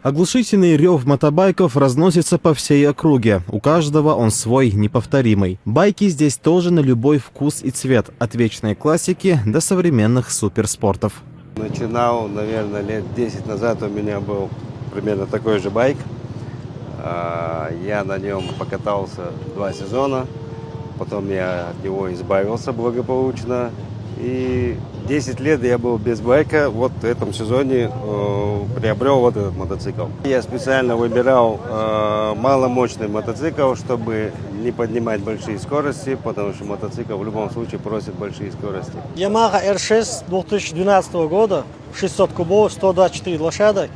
Оглушительный рев мотобайков разносится по всей округе. У каждого он свой, неповторимый. Байки здесь тоже на любой вкус и цвет. От вечной классики до современных суперспортов. Начинал, наверное, лет 10 назад у меня был примерно такой же байк. Я на нем покатался 2 сезона. Потом я от него избавился благополучно. И 10 лет я был без байка. Вот в этом сезоне приобрел вот этот мотоцикл. Я специально выбирал маломощный мотоцикл, чтобы не поднимать большие скорости, потому что мотоцикл в любом случае просит большие скорости. Yamaha R6 2012 года, 600 кубов, 124 лошадок.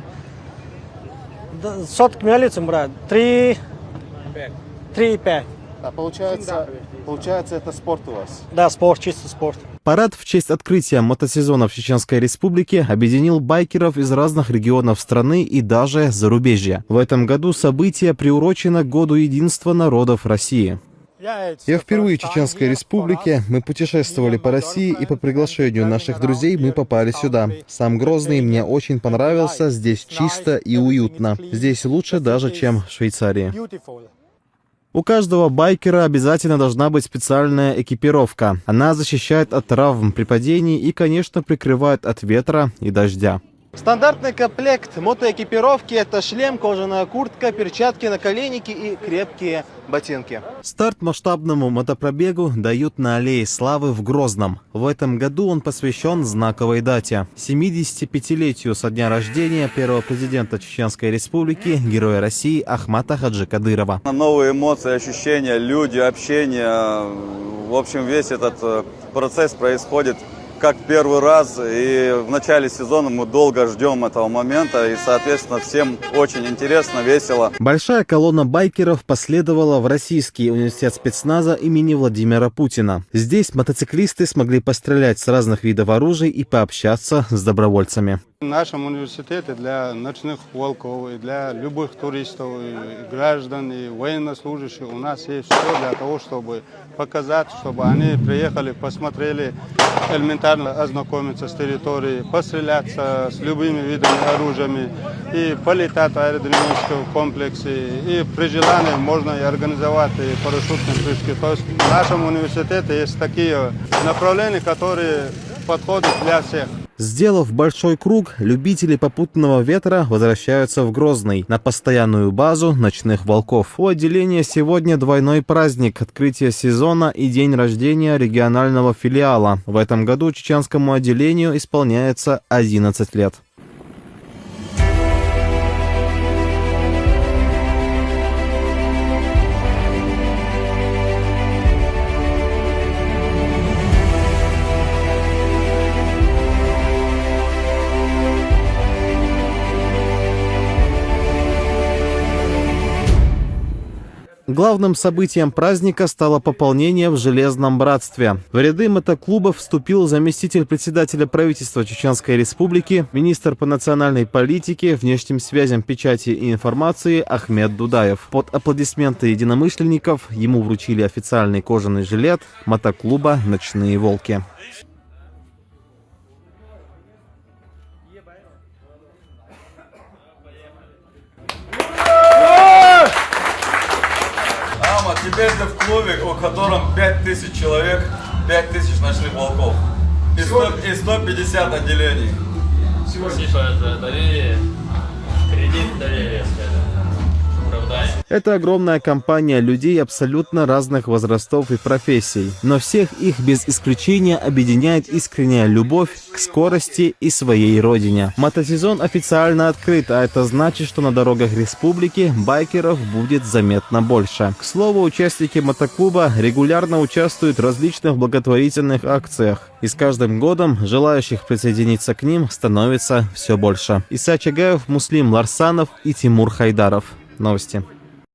Соток мялицем, брат, 3,5. А получается, это спорт у вас? Да, спорт, чисто спорт. Парад в честь открытия мотосезона в Чеченской Республике объединил байкеров из разных регионов страны и даже зарубежья. В этом году событие приурочено к Году единства народов России. Я впервые в Чеченской Республике. Мы путешествовали по России, и по приглашению наших друзей мы попали сюда. Сам Грозный мне очень понравился. Здесь чисто и уютно. Здесь лучше даже, чем в Швейцарии. У каждого байкера обязательно должна быть специальная экипировка. Она защищает от травм при падении и, конечно, прикрывает от ветра и дождя. Стандартный комплект мотоэкипировки – это шлем, кожаная куртка, перчатки, наколенники и крепкие ботинки. Старт масштабному мотопробегу дают на Аллее Славы в Грозном. В этом году он посвящен знаковой дате – 75-летию со дня рождения первого президента Чеченской Республики, героя России Ахмата Хаджи Кадырова. Новые эмоции, ощущения, люди, общение. В общем, весь этот процесс происходит как первый раз, и в начале сезона мы долго ждем этого момента, и, соответственно, всем очень интересно, весело. Большая колонна байкеров последовала в Российский университет спецназа имени Владимира Путина. Здесь мотоциклисты смогли пострелять с разных видов оружия и пообщаться с добровольцами. В нашем университете для ночных волков, и для любых туристов, и граждан, и военнослужащих у нас есть все для того, чтобы показать, чтобы они приехали, посмотрели, элементарно ознакомиться с территорией, постреляться с любыми видами оружия, и полетать в аэродинамическом комплексе, и при желании можно и организовать и парашютные прыжки. То есть в нашем университете есть такие направления, которые подходят для всех. Сделав большой круг, любители попутного ветра возвращаются в Грозный, на постоянную базу ночных волков. У отделения сегодня двойной праздник – открытие сезона и день рождения регионального филиала. В этом году чеченскому отделению исполняется 11 лет. Главным событием праздника стало пополнение в Железном братстве. В ряды мотоклубов вступил заместитель председателя правительства Чеченской Республики, министр по национальной политике, внешним связям, печати и информации Ахмед Дудаев. Под аплодисменты единомышленников ему вручили официальный кожаный жилет мотоклуба «Ночные волки». Теперь ты в клубе, у котором 5000 человек, 5000 ночных волков и 150 отделений. Спасибо за доверие, кредит доверия, оправдание. Это огромная компания людей абсолютно разных возрастов и профессий. Но всех их без исключения объединяет искренняя любовь к скорости и своей родине. Мотосезон официально открыт, а это значит, что на дорогах республики байкеров будет заметно больше. К слову, участники мотоклуба регулярно участвуют в различных благотворительных акциях. И с каждым годом желающих присоединиться к ним становится все больше. Иса Чагаев, Муслим Ларсанов и Тимур Хайдаров. Новости.